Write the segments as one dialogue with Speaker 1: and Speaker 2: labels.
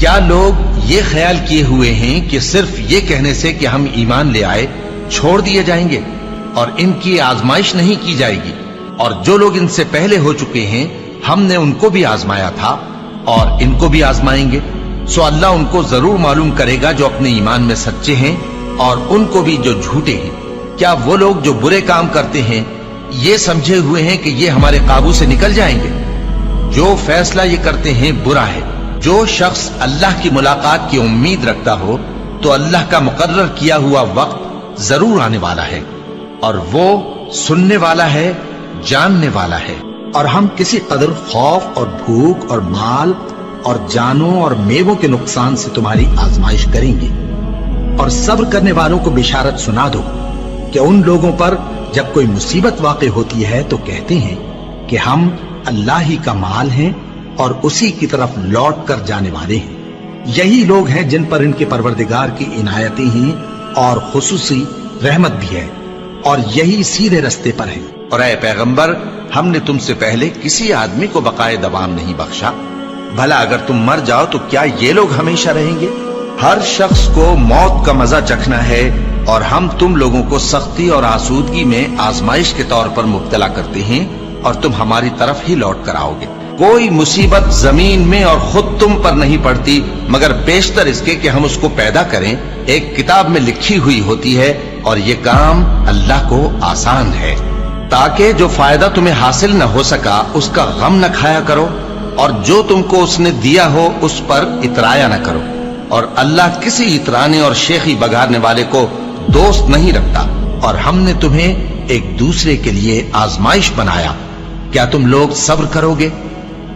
Speaker 1: کیا لوگ یہ خیال کیے ہوئے ہیں کہ صرف یہ کہنے سے کہ ہم ایمان لے آئے چھوڑ دیے جائیں گے اور ان کی آزمائش نہیں کی جائے گی؟ اور جو لوگ ان سے پہلے ہو چکے ہیں ہم نے ان کو بھی آزمایا تھا اور ان کو بھی آزمائیں گے، سو اللہ ان کو ضرور معلوم کرے گا جو اپنے ایمان میں سچے ہیں اور ان کو بھی جو جھوٹے ہیں۔ کیا وہ لوگ جو برے کام کرتے ہیں یہ سمجھے ہوئے ہیں کہ یہ ہمارے قابو سے نکل جائیں گے؟ جو فیصلہ یہ کرتے ہیں برا ہے۔ جو شخص اللہ کی ملاقات کی امید رکھتا ہو تو اللہ کا مقرر کیا ہوا وقت ضرور آنے والا ہے، اور وہ سننے والا ہے، جاننے والا ہے۔
Speaker 2: اور ہم کسی قدر خوف اور بھوک اور مال اور جانوں اور میووں کے نقصان سے تمہاری آزمائش کریں گے، اور صبر کرنے والوں کو بشارت سنا دو کہ ان لوگوں پر جب کوئی مصیبت واقع ہوتی ہے تو کہتے ہیں کہ ہم اللہ ہی کا مال ہیں اور اسی کی طرف لوٹ کر جانے والے ہیں۔ یہی لوگ ہیں جن پر ان کے پروردگار کی عنایتیں ہیں اور خصوصی رحمت بھی ہے، اور یہی سیدھے رستے پر ہیں۔
Speaker 1: اور اے پیغمبر، ہم نے تم سے پہلے کسی آدمی کو بقائے دوام نہیں بخشا، بھلا اگر تم مر جاؤ تو کیا یہ لوگ ہمیشہ رہیں گے؟ ہر شخص کو موت کا مزہ چکھنا ہے، اور ہم تم لوگوں کو سختی اور آسودگی میں آزمائش کے طور پر مبتلا کرتے ہیں، اور تم ہماری طرف ہی لوٹ کر آؤ گے۔ کوئی مصیبت زمین میں اور خود تم پر نہیں پڑتی مگر بیشتر اس کے کہ ہم اس کو پیدا کریں ایک کتاب میں لکھی ہوئی ہوتی ہے، اور یہ کام اللہ کو آسان ہے، تاکہ جو فائدہ تمہیں حاصل نہ ہو سکا اس کا غم نہ کھایا کرو، اور جو تم کو اس نے دیا ہو اس پر اترایا نہ کرو۔ اور اللہ کسی اترانے اور شیخی بگارنے والے کو دوست نہیں رکھتا۔ اور ہم نے تمہیں ایک دوسرے کے لیے آزمائش بنایا، کیا تم لوگ صبر کرو گے؟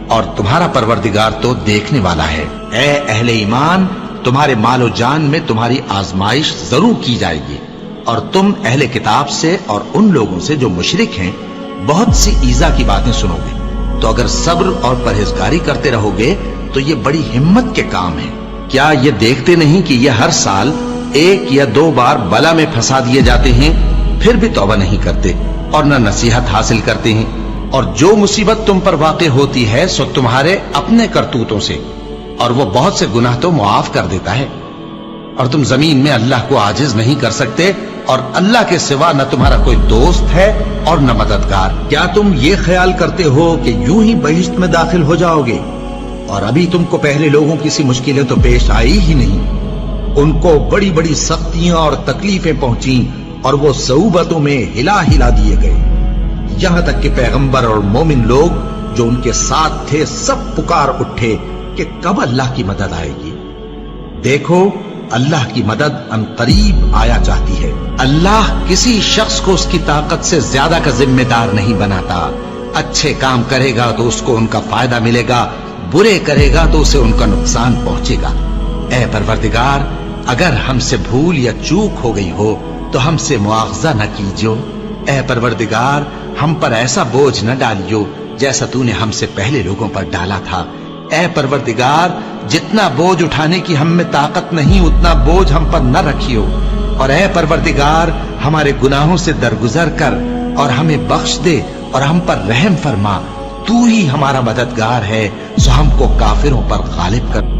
Speaker 1: اور تمہارا پروردگار تو دیکھنے والا ہے۔
Speaker 2: اے اہل ایمان، تمہارے مال و جان میں تمہاری آزمائش ضرور کی جائے گی، اور تم اہل کتاب سے اور ان لوگوں سے جو مشرک ہیں بہت سی ایذا کی باتیں سنو گے، تو اگر صبر اور پرہیزگاری کرتے رہو گے تو یہ بڑی ہمت کے کام ہے۔ کیا یہ دیکھتے نہیں کہ یہ ہر سال 1 یا 2 بار بلا میں پھنسا دیے جاتے ہیں، پھر بھی توبہ نہیں کرتے اور نہ نصیحت حاصل کرتے ہیں؟ اور جو مصیبت تم پر واقع ہوتی ہے سو تمہارے اپنے کرتوتوں سے، اور وہ بہت سے گناہ تو معاف کر دیتا ہے۔ اور تم زمین میں اللہ کو عاجز نہیں کر سکتے، اور اللہ کے سوا نہ تمہارا کوئی دوست ہے اور نہ مددگار۔ کیا تم یہ خیال کرتے ہو کہ یوں ہی بہشت میں داخل ہو جاؤ گے؟ اور ابھی تم کو پہلے لوگوں کی سی مشکلیں تو پیش آئی ہی نہیں۔ ان کو بڑی بڑی سختیاں اور تکلیفیں پہنچیں، اور وہ صعوبتوں میں ہلا ہلا دیے گئے، یہاں تک کہ پیغمبر اور مومن لوگ جو ان کے ساتھ تھے سب پکار اٹھے کہ کب اللہ کی مدد آئے گی۔ دیکھو، اللہ کی مدد ان قریب آیا چاہتی ہے۔ اللہ کسی شخص کو اس کی طاقت سے زیادہ کا ذمہ دار نہیں بناتا۔ اچھے کام کرے گا تو اس کو ان کا فائدہ ملے گا، برے کرے گا تو اسے ان کا نقصان پہنچے گا۔ اے پروردگار، اگر ہم سے بھول یا چوک ہو گئی ہو تو ہم سے مواخذہ نہ کیجو۔ اے پروردگار، ہم پر ایسا بوجھ نہ ڈالیو جیسا تو نے ہم سے پہلے لوگوں پر ڈالا تھا۔ اے پروردگار، جتنا بوجھ اٹھانے کی ہم میں طاقت نہیں اتنا بوجھ ہم پر نہ رکھیو، اور اے پروردگار، ہمارے گناہوں سے درگزر کر اور ہمیں بخش دے اور ہم پر رحم فرما۔ تو ہی ہمارا مددگار ہے، سو ہم کو کافروں پر غالب کر۔